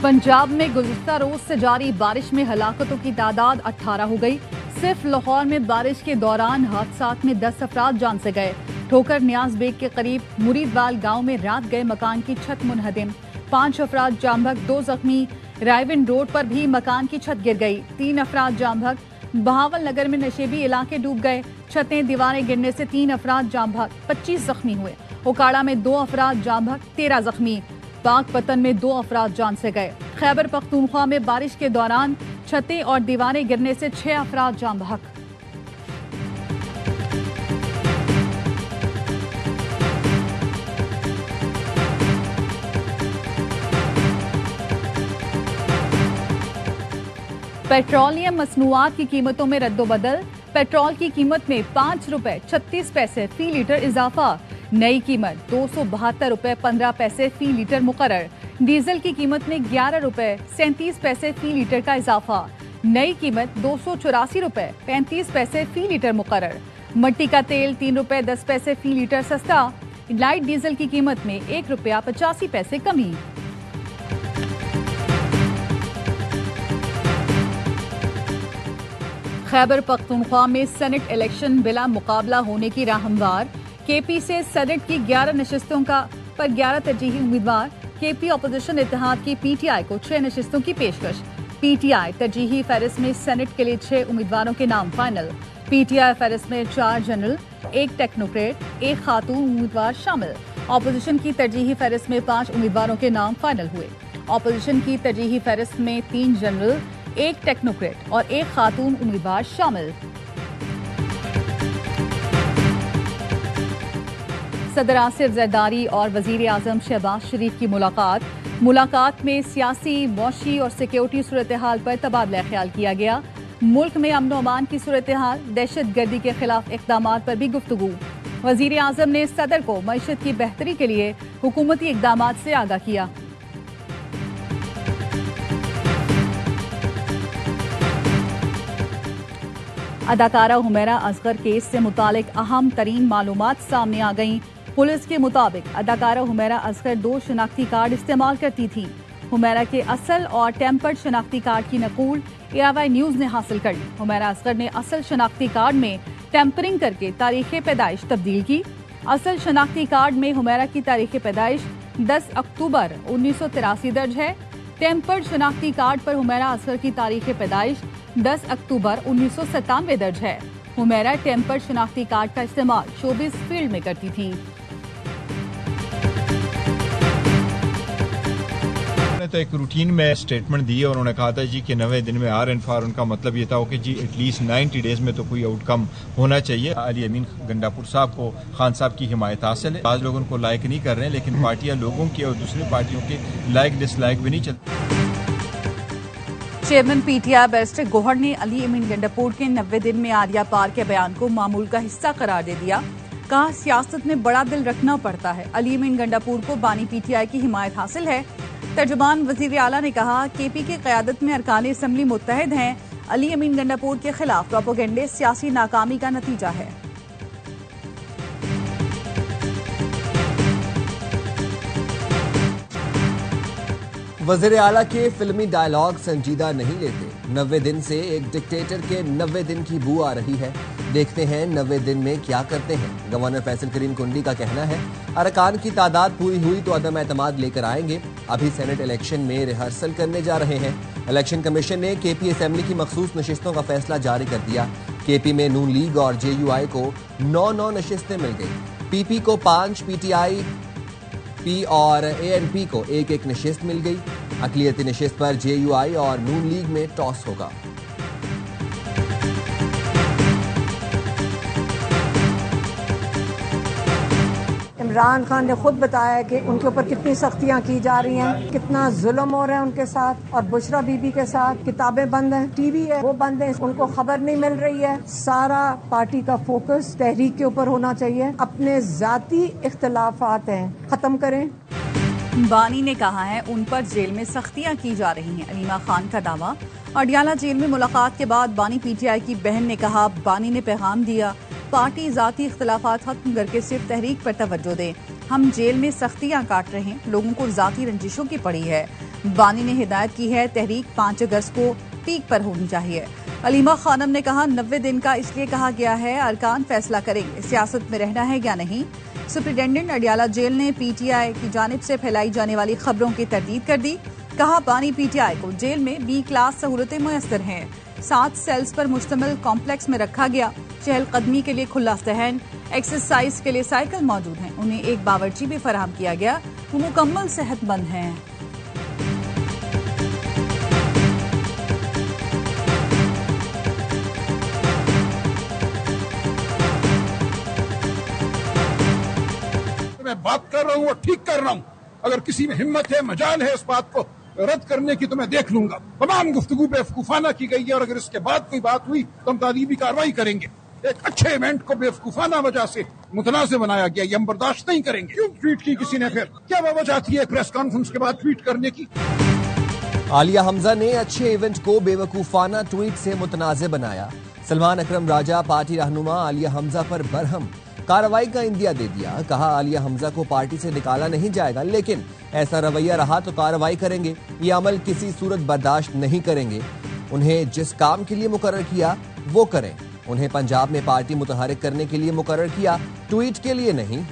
पंजाब में गुज़िश्ता रोज से जारी बारिश में हलाकतों की तादाद 18 हो गई। सिर्फ लाहौर में बारिश के दौरान हादसात में 10 अफराद जान से गए। ठोकर नियाज बेग के करीब मुरीदवाल गांव में रात गए मकान की छत मुनहदिम, 5 अफराद जाम बहक, 2 जख्मी। रायविन रोड पर भी मकान की छत गिर गई, 3 अफराद जाम बहक। बहावल नगर में नशेबी इलाके डूब गए, छतें दीवारें गिरने से 3 अफराद जाम बहक, 25 जख्मी हुए। उकाड़ा में 2 अफराद जाम बहक, 13 जख्मी। पाकपतन में 2 अफराद जान से गए। खैबर पख्तूनख्वा में बारिश के दौरान छतें और दीवारें गिरने से 6 अफराद जान बहक। पेट्रोलियम मसनूआत की कीमतों में रद्दोबदल। पेट्रोल की कीमत में 5 रुपए 36 पैसे फी लीटर इजाफा। नई कीमत 272 रुपए 15 पैसे फी लीटर मुकर्रर। डीजल की कीमत में 11 रुपए 37 पैसे फी लीटर का इजाफा। नई कीमत 284 रुपए 35 पैसे फी लीटर मुकर्रर। मट्टी का तेल 3 रुपए 10 पैसे फी लीटर सस्ता। लाइट डीजल की कीमत में 1 रुपया 85 पैसे कमी। खैबर पख्तूनख्वा में सेनेट इलेक्शन बिला मुकाबला होने की राह हमवार। केपी से सेनेट की 11 नशिस्तों पर 11 तरजीही उम्मीदवार। केपी अपोजिशन इत्तेहाद की पीटीआई को 6 नशिस्तों की पेशकश। पीटीआई तरजीही फहरिस्त में सेनेट के लिए 6 उम्मीदवारों के नाम फाइनल। पीटीआई फहरिस्त में 4 जनरल, 1 टेक्नोक्रेट, 1 खातून उम्मीदवार शामिल। अपोजिशन की तरजीही फहरिस्त में 5 उम्मीदवारों के नाम फाइनल हुए। अपोजिशन की तरजीही फहरिस्त में 3 जनरल, 1 टेक्नोक्रेट और 1 खातून उम्मीदवार शामिल। सदर आसिफ जरदारी और वजीर आजम शहबाज शरीफ की मुलाकात में सियासी, मौशी और सिक्योरिटी सूरत हाल पर तबादला ख्याल किया गया। मुल्क में अमन अमान की सूरत हाल, दहशत गर्दी के खिलाफ इकदाम पर भी गुफ्तगू। वजीर आजम ने सदर को मईशत की बेहतरी के लिए हुकूमती इकदाम से आगाह किया। अदाकारा हुमैरा असगर केस से मुतालिक अहम तरीन मालूमात सामने आ गईं। पुलिस के मुताबिक अदाकारा हुमैरा असगर 2 शनाख्ती कार्ड इस्तेमाल करती थी। हुमैरा के असल और टेम्पर्ड शनाख्ती कार्ड की नकूल AIY न्यूज ने हासिल कर ली। हुमैरा असगर ने असल शनाख्ती कार्ड में टेम्परिंग करके तारीख पैदाइश तब्दील की। असल शनाख्ती कार्ड में हुमैरा की तारीख पैदाइश 10 अक्टूबर 1983 दर्ज है। टेम्पर्ड शनाख्ती कार्ड पर हुमैरा असगर की तारीख पैदाइश 10 अक्टूबर 1997 दर्ज है। हुमैरा टेम्पर्ड शनाख्ती कार्ड का इस्तेमाल शोबिस फील्ड में करती थी। तो एक रूटीन में स्टेटमेंट दी और उन्होंने कहा था जी कि 90 दिन में RN4 उनका मतलब ये था कि जी एटलीस्ट 90 डेज में तो कोई आउटकम होना चाहिए। अली अमीन गंडापुर साहब को खान साहब की हिमायत हासिल है। आज लोग उनको लाइक नहीं कर रहे हैं, लेकिन पार्टियां लोगों की और दूसरी पार्टियों के लाइक डिसलाइक भी नहीं चलती। चेयरमैन PTI बैरिस्टर गोहर ने अली अमीन गंडापुर के 90 दिन में आर्या पार के बयान को मामूल का हिस्सा करार दे दिया। कहा, सियासत में बड़ा दिल रखना पड़ता है। अली अमीन गंडापुर को बानी PTI की हिमायत हासिल है। तर्जुमान वजीर आला ने कहा, KP की क़यादत में अरकान असम्बली मुत्तहिद हैं। अली अमीन गंडापुर के खिलाफ प्रोपेगेंडे सियासी नाकामी का नतीजा है। वज़ीर आला के फिल्मी डायलॉग संजीदा नहीं लेते। 90 दिन से एक डिक्टेटर के 90 दिन की बू आ रही है। देखते हैं 90 दिन में क्या करते हैं। गवर्नर फैसल करीम कुंडी का कहना है, अरकान की तादाद पूरी हुई तो अदम एतमाद लेकर आएंगे। अभी सेनेट इलेक्शन में रिहर्सल करने जा रहे हैं। इलेक्शन कमीशन ने KP असेंबली की मखसूस नशिस्तों का फैसला जारी कर दिया। KP में नून लीग और JUI को 9 नशिस्तें मिल गई। PP को 5, PTI और ANP को 1 नशिस्त मिल गई। अकलियती नशिस्त पर JUI और नून लीग में टॉस होगा। इमरान खान ने खुद बताया कि उनके ऊपर कितनी सख्तियां की जा रही हैं, कितना जुल्म हो रहा है उनके साथ और बुशरा बीबी के साथ। किताबें बंद हैं, TV है वो बंद है, उनको खबर नहीं मिल रही है। सारा पार्टी का फोकस तहरीक के ऊपर होना चाहिए। अपने जाती इख्तलाफात हैं खत्म करें। बानी ने कहा है उन पर जेल में सख्तियां की जा रही हैं। अलीमा खान का दावा। अडियाला जेल में मुलाकात के बाद बानी PTI की बहन ने कहा, बानी ने पैगाम दिया, पार्टी जाती इख्तलाफात खत्म करके सिर्फ तहरीक पर तवज्जो दे। हम जेल में सख्तियां काट रहे हैं, लोगों को जाती रंजिशों की पड़ी है। बानी ने हिदायत की है, तहरीक 5 अगस्त को पीक पर होनी चाहिए। अलीमा खानम ने कहा, 90 दिन का इसलिए कहा गया है, अरकान फैसला करेंगे सियासत में रहना है या नहीं। सुप्रिंटेंडेंट अडियाला जेल ने पीटीआई की जानिब से फैलाई जाने वाली खबरों की तरदीद कर दी। कहा, बानी पीटीआई को जेल में बी क्लास सहूलतें मुयस्सर हैं। 7 सेल्स पर मुश्तमिल कॉम्प्लेक्स में रखा गया। चहलकदमी के लिए खुला सहन, एक्सरसाइज के लिए साइकिल मौजूद हैं। उन्हें एक बावर्ची भी फराहम किया गया। वो मुकम्मल सेहतमंद हैं। मैं बात कर रहा हूँ और ठीक कर रहा हूँ। अगर किसी में हिम्मत है, मजाल है इस बात को रद्द करने की, तो मैं देख लूंगा। तमाम गुफ्तगू बेवकूफाना की गई है और अगर इसके बाद कोई बात हुई तो हम तादीबी कार्रवाई करेंगे। एक अच्छे इवेंट को बेवकूफाना वजह से मुतनाज़ बनाया गया, ये हम बर्दाश्त नहीं करेंगे। क्यों ट्वीट की किसी ने? फिर क्या वजह थी एक प्रेस कॉन्फ्रेंस के बाद ट्वीट करने की? आलिया हमजा ने अच्छे इवेंट को बेवकूफाना ट्वीट से मुतनाज़ बनाया। सलमान अकरम राजा पार्टी रहनुमा आलिया हमजा पर बरहम कार्रवाई का इंदिया दे दिया। कहा, आलिया हमजा को पार्टी से निकाला नहीं जाएगा, लेकिन ऐसा रवैया रहा तो कार्रवाई करेंगे। ये अमल किसी सूरत बर्दाश्त नहीं करेंगे। उन्हें जिस काम के लिए मुकर्रर किया वो करें। उन्हें पंजाब में पार्टी मुतहरिक करने के लिए मुकर्रर किया, ट्वीट के लिए नहीं।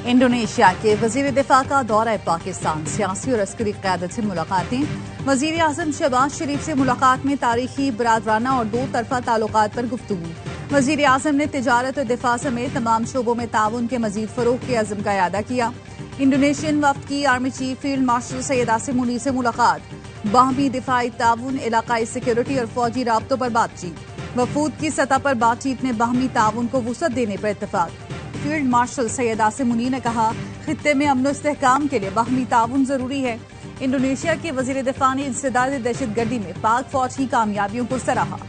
इंडोनेशिया के वजीर दिफा का दौरा पाकिस्तान, सियासी और अस्करी क़यादत से मुलाकातें। वजीर आज़म शहबाज शरीफ से मुलाकात में तारीखी, बरादराना और 2 तरफा ताल्लुकात पर गुफ्तगू। वजीर आज़म ने तिजारत और दिफा समेत तमाम शोबों में ताउन के मजीद फरोग के अज़म का इयादा किया। इंडोनेशियन वफ्द की army chief field marshal Syed Asim Munir से मुलाकात। बाहमी दिफाई ताउन, इलाकाई सिक्योरिटी और फौजी राब्तों पर बातचीत। वफूद की सतह पर बातचीत में बाहमी ताउन को वुसअत देने पर इत्तफाक। फील्ड मार्शल सैयद आसिम मुनीर ने कहा, खित्ते में अमन इस्तेहकाम के लिए बाहमी ताउन जरूरी है। इंडोनेशिया के वजीर दिफा ने इंसदाद दहशतगर्दी में पाक फौज की कामयाबियों को सराहा।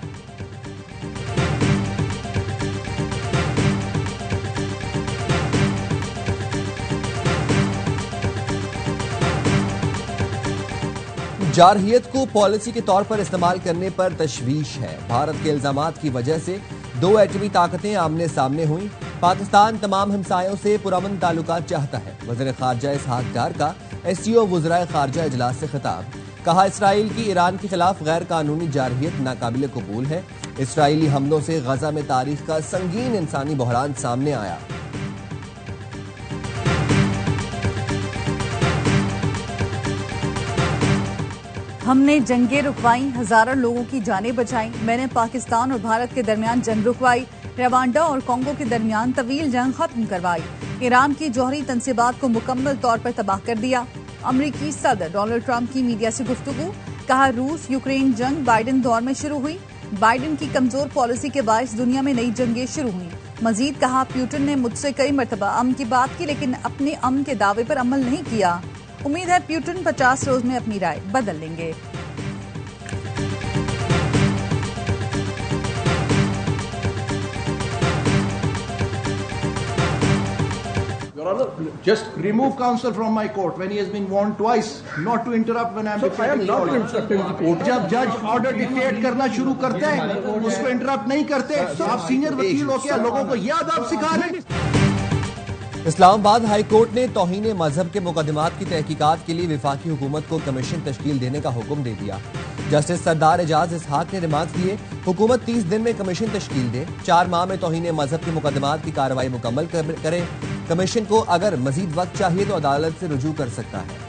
जारहियत को पॉलिसी के तौर पर इस्तेमाल करने पर तशवीश है। भारत के इल्जामात की वजह से 2 एटमी ताकतें आमने सामने हुई। पाकिस्तान तमाम हमसायों से पुरअमन ताल्लुकात चाहता है। वज़ीर ख़ारजा इसहाक डार का SCO वज़राए ख़ारजा इजलास से खिताब। कहा, इसराइल की ईरान के खिलाफ गैर कानूनी जारहियत नाकाबिले कबूल है। इसराइली हमलों से गजा में तारीख का संगीन इंसानी बहरान सामने आया। हमने जंगें रुकवाई, हजारों लोगों की जानें बचाई। मैंने पाकिस्तान और भारत के दरमियान जंग रुकवाई, रवांडा और कॉन्गो के दरमियान तवील जंग खत्म करवाई। ईरान की जौहरी तंसीबात को मुकम्मल तौर पर तबाह कर दिया। अमरीकी सदर डोनाल्ड ट्रंप की मीडिया से गुफ्तगू। कहा, रूस यूक्रेन जंग बाइडन दौर में शुरू हुई। बाइडन की कमजोर पॉलिसी के बायस दुनिया में नई जंगें शुरू हुई। मजीद कहा, पुतिन ने मुझसे कई मरतबा अमन की बात की, लेकिन अपने अमन के दावे पर अमल नहीं किया। उम्मीद है पुतिन 50 रोज में अपनी राय बदल लेंगे। Your Honor, just remove counsel from my court when he has been warned twice not to interrupt when I am dictating the order. जब जज ऑर्डर डिक्टेट करना शुरू करते हैं उसको इंटरप्ट नहीं करते। आप सीनियर वकील हो क्या लोगों को यह अदब सिखा रहे हैं? इस्लामाबाद हाई कोर्ट ने तौहीन मजहब के मुकदमात की तहकीकात के लिए विफाकी हुकूमत को कमीशन तश्कील देने का हुक्म दे दिया। जस्टिस सरदार एजाज इसहाक ने रिमार्क्स दिए, हुकूमत 30 दिन में कमीशन तश्कील दे। 4 माह में तौहीन मजहब के मुकदमात की कार्रवाई मुकम्मल करे। कमीशन को अगर मजीद वक्त चाहिए तो अदालत से रुजू कर सकता है।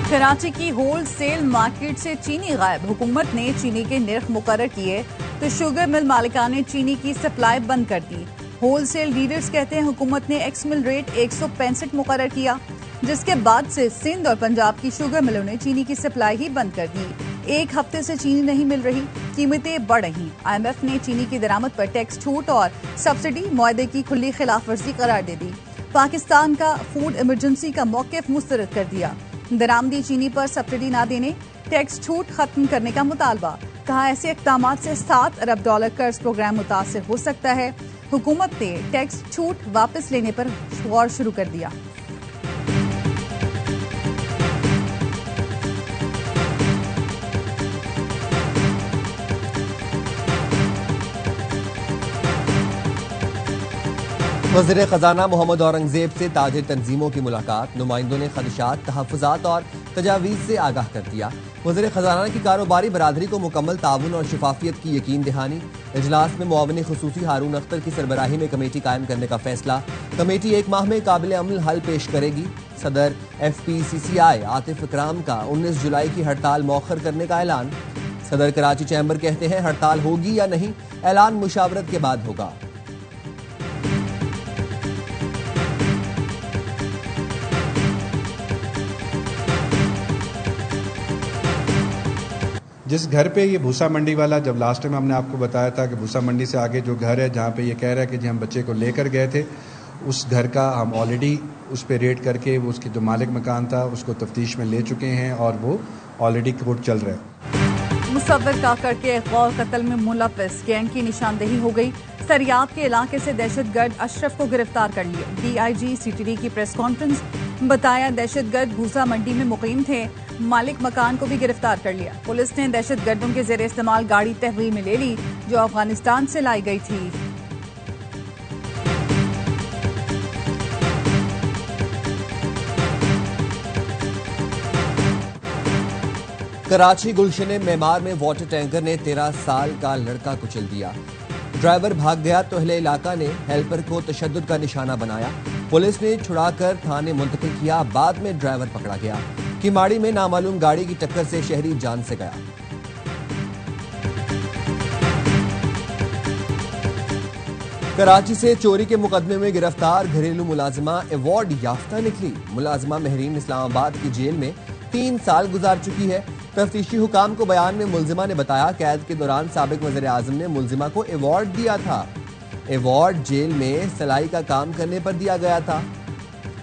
कराची की होल सेल मार्केट से चीनी गायब। हुकूमत ने चीनी के निर्ख मुकर्रर किए तो शुगर मिल मालिकान ने चीनी की सप्लाई बंद कर दी। होल सेल डीलर्स कहते हैं हुकूमत ने एक्स मिल रेट 165 मुकर्रर किया, जिसके बाद से सिंध और पंजाब की शुगर मिलों ने चीनी की सप्लाई ही बंद कर दी। 1 हफ्ते से चीनी नहीं मिल रही, कीमतें बढ़ रही। IMF ने चीनी की दरामद पर टैक्स छूट और सब्सिडी मुआहदे की खुली खिलाफ वर्जी करार दे दी। पाकिस्तान का फूड इमरजेंसी का मौक़िफ़ मुस्तरद कर दिया। दरामदी चीनी पर सब्सिडी न देने, टैक्स छूट खत्म करने का मुतालबा। कहा, ऐसे इक़दामात से $7 अरब कर्ज प्रोग्राम मुतासिर हो सकता है। हुकूमत ने टैक्स छूट वापस लेने पर गौर शुरू कर दिया। वज़ीर ख़ज़ाना मोहम्मद औरंगज़ेब से ताजिर तंजीमों की मुलाकात। नुमाइंदों ने खदशात, तहफ़्फ़ुज़ात और तजावीज़ से आगाह कर दिया। वज़ीर ख़ज़ाना की कारोबारी बरादरी को मुकम्मल ताउन और शफाफियत की यकीन दहानी। इजलास में मुआविन ख़ुसूसी हारून अख्तर की सरबराही में कमेटी कायम करने का फैसला। कमेटी 1 माह में काबिल अमल हल पेश करेगी। सदर FPCCI आतिफ इकराम का 19 जुलाई की हड़ताल मौखर करने का ऐलान। सदर कराची चैम्बर कहते हैं हड़ताल होगी या नहीं, ऐलान मुशावरत के बाद होगा। जिस घर पे ये भूसा मंडी वाला, जब लास्ट टाइम हमने आपको बताया था कि भूसा मंडी से आगे जो घर है जहाँ पे ये कह रहा है कि जी हम बच्चे को लेकर गए थे, उस घर का हम ऑलरेडी उस पे रेड करके वो उसकी जो मालिक मकान था उसको तफ्तीश में ले चुके हैं और वो ऑलरेडी कोर्ट चल रहा है। मुसव्विर काकड़ के गौर कत्ल में मुलव्विस गैंग की निशानदेही हो गई। सरियाब के इलाके से दहशतगर्द अशरफ को गिरफ्तार कर लिया। DIG CTD की प्रेस कॉन्फ्रेंस, बताया दहशतगर्द भूसा मंडी में मुकीम थे। मालिक मकान को भी गिरफ्तार कर लिया। पुलिस ने दहशतगर्दों के जेर इस्तेमाल गाड़ी तहवील में ले ली जो अफगानिस्तान से लाई गई थी। कराची गुलशन मेमार में वाटर टैंकर ने 13 साल का लड़का कुचल दिया। ड्राइवर भाग गया तो अहले इलाका ने हेल्पर को तशद्दुद का निशाना बनाया। पुलिस ने छुड़ाकर थाने मुंतकिल किया, बाद में ड्राइवर पकड़ा गया। किमाड़ी में नामालूम गाड़ी की टक्कर से शहरी जान से गया। कराची से चोरी के मुकदमे में गिरफ्तार घरेलू मुलाजिमा अवार्ड याफ्ता निकली। मुलाजिमा महरीन इस्लामाबाद की जेल में 3 साल गुजार चुकी है। तफ्तीशी हुकाम को बयान में मुलजिमा ने बताया कैद के दौरान साबिक वज़ीर आज़म ने मुलजिमा को अवार्ड दिया था। अवार्ड जेल में सिलाई का काम करने पर दिया गया था।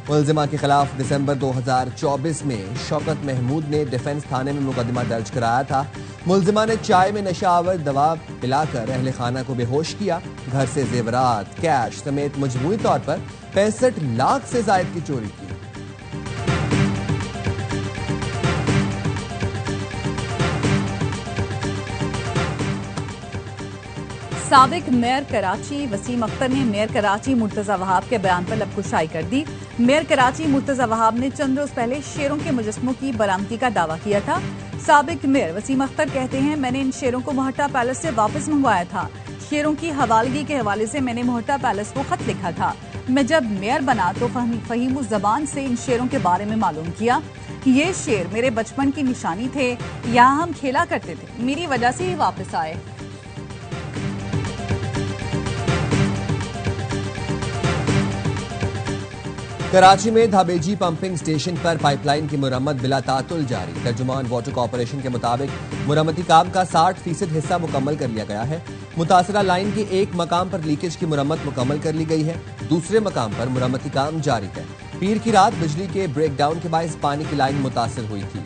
मुलजिमा के खिलाफ दिसंबर 2024 में शौकत महमूद ने डिफेंस थाने में मुकदमा दर्ज कराया था। मुलजिमा ने चाय में नशावर दवा पिलाकर अहले खाना को बेहोश किया। घर से जेवरात, कैश समेत मजमूई तौर पर 65 लाख से जायद की चोरी की। साबिक मेयर कराची वसीम अख्तर ने मेयर कराची मुर्तजा वहाब के बयान पर लबकुशाई कर दी। मेयर कराची मुर्तजा वहाब ने चंद रोज पहले शेरों के मुजस्मों की बरामदगी का दावा किया था। साबिक मेयर वसीम अख्तर कहते हैं मैंने इन शेरों को मोहट्टा पैलेस से वापस मंगवाया था। शेरों की हवालगी के हवाले से मैंने मोहट्टा पैलेस को खत लिखा था। मैं जब मेयर बना तो फहीम उस जबान से इन शेरों के बारे में मालूम किया। ये शेर मेरे बचपन की निशानी थे, यहाँ हम खेला करते थे, मेरी वजह से ही वापस आए। कराची में धाबेजी पंपिंग स्टेशन पर पाइपलाइन की मुरम्मत बिला तातुल जारी। तर्जुमान वाटर कॉर्पोरेशन के मुताबिक मुरम्मती काम का 60% हिस्सा मुकम्मल कर लिया गया है। मुतासरा लाइन के एक मकाम पर लीकेज की मुरम्मत मुकम्मल कर ली गई है। दूसरे मकाम पर मुरम्मती काम जारी है। पीर की रात बिजली के ब्रेकडाउन के बायस पानी की लाइन मुतासर हुई थी।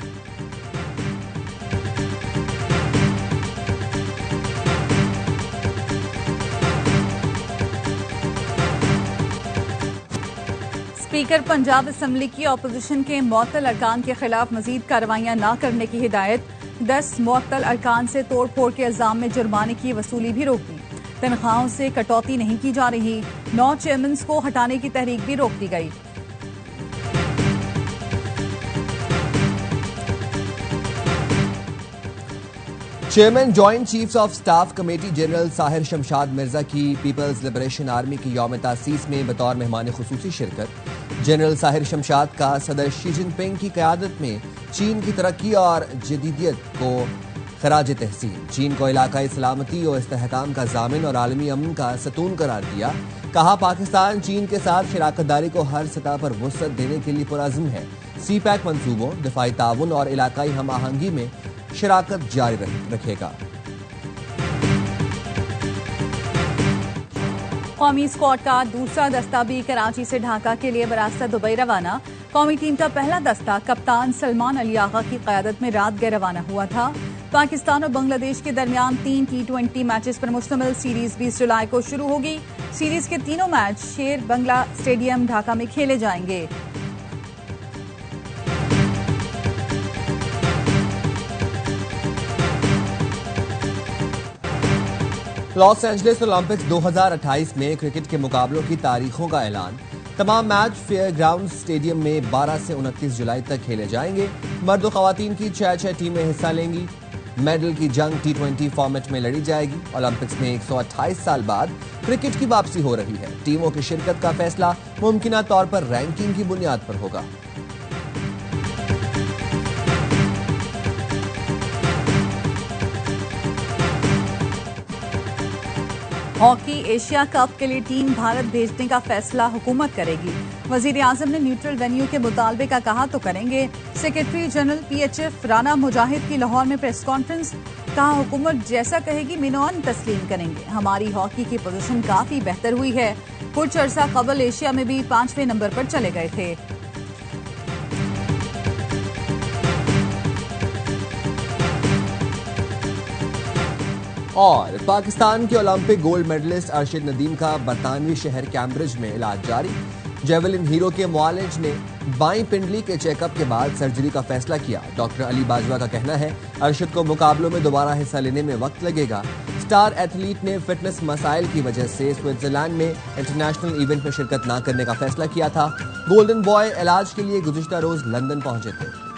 स्पीकर पंजाब असम्बली की अपोजिशन के मुअत्तल अरकान के खिलाफ मजीद कार्रवाइयां न करने की हिदायत। 10 मुअत्तल अरकान से तोड़ फोड़ के इल्जाम में जुर्माने की वसूली भी रोक दी। तनख्वाहों से कटौती नहीं की जा रही। 9 चेयरमैन को हटाने की तहरीक भी रोक दी गई। Chairman joint chiefs of staff committee general Sahir Shamshad Mirza की पीपल्स लिबरेशन आर्मी की यौम तासीस में बतौर मेहमान खुसूसी शिरकत। जनरल साहिर शमशाद का सदर शी जिनपिंग की क़यादत में चीन की तरक्की और जदीदियत को खराज तहसीन। चीन को इलाकाई सलामती और इस्तेहकाम का जामिन और आलमी अमन का सतून करार दिया। कहा पाकिस्तान चीन के साथ शराकतदारी को हर सतह पर वुसअत देने के लिए पुरअज़्म है। CPEC मंसूबों, दिफाई ताउन और इलाकाई हम आहंगी में शराकत जारी रखेगा। कौमी स्क्वाड का दूसरा दस्ता भी कराची से ढाका के लिए बरास्ता दुबई रवाना। कौमी टीम का पहला दस्ता कप्तान सलमान अली आगा की क़यादत में रात गए रवाना हुआ था। पाकिस्तान और बांग्लादेश के दरमियान 3 T20 मैचेस पर मुश्तमिल सीरीज 20 जुलाई को शुरू होगी। सीरीज के तीनों मैच शेर बंगला स्टेडियम ढाका में खेले जाएंगे। लॉस एंजलिस ओलंपिक्स 2028 में क्रिकेट के मुकाबलों की तारीखों का ऐलान। तमाम मैच फेयर ग्राउंड स्टेडियम में 12 से 29 जुलाई तक खेले जाएंगे। मर्द और खवातीन की 6-6 टीमें हिस्सा लेंगी। मेडल की जंग T20 फॉर्मेट में लड़ी जाएगी। ओलंपिक्स में 128 साल बाद क्रिकेट की वापसी हो रही है। टीमों की शिरकत का फैसला मुमकिना तौर पर रैंकिंग की बुनियाद पर होगा। हॉकी एशिया कप के लिए टीम भारत भेजने का फैसला हुकूमत करेगी। वजीर आजम ने न्यूट्रल वेन्यू के मुतालबे का कहा तो करेंगे। सेक्रेटरी जनरल PHF राना मुजाहिद की लाहौर में प्रेस कॉन्फ्रेंस। कहा हुकूमत जैसा कहेगी मिनोन तस्लीम करेंगे। हमारी हॉकी की पोजीशन काफी बेहतर हुई है। कुछ अरसा कबल एशिया में भी 5वें नंबर पर चले गए थे। और पाकिस्तान के Olympic gold medalist Arshad Nadeem का बरतानवी शहर कैम्ब्रिज में इलाज जारी। जेवलिन हीरो के मुआलिज ने बाईं पिंडली के चेकअप के बाद सर्जरी का फैसला किया। डॉक्टर अली बाजवा का कहना है अरशद को मुकाबलों में दोबारा हिस्सा लेने में वक्त लगेगा। स्टार एथलीट ने फिटनेस मसाइल की वजह से स्विट्जरलैंड में इंटरनेशनल इवेंट में शिरकत न करने का फैसला किया था। गोल्डन बॉय इलाज के लिए गुज़िश्ता रोज लंदन पहुंचे थे।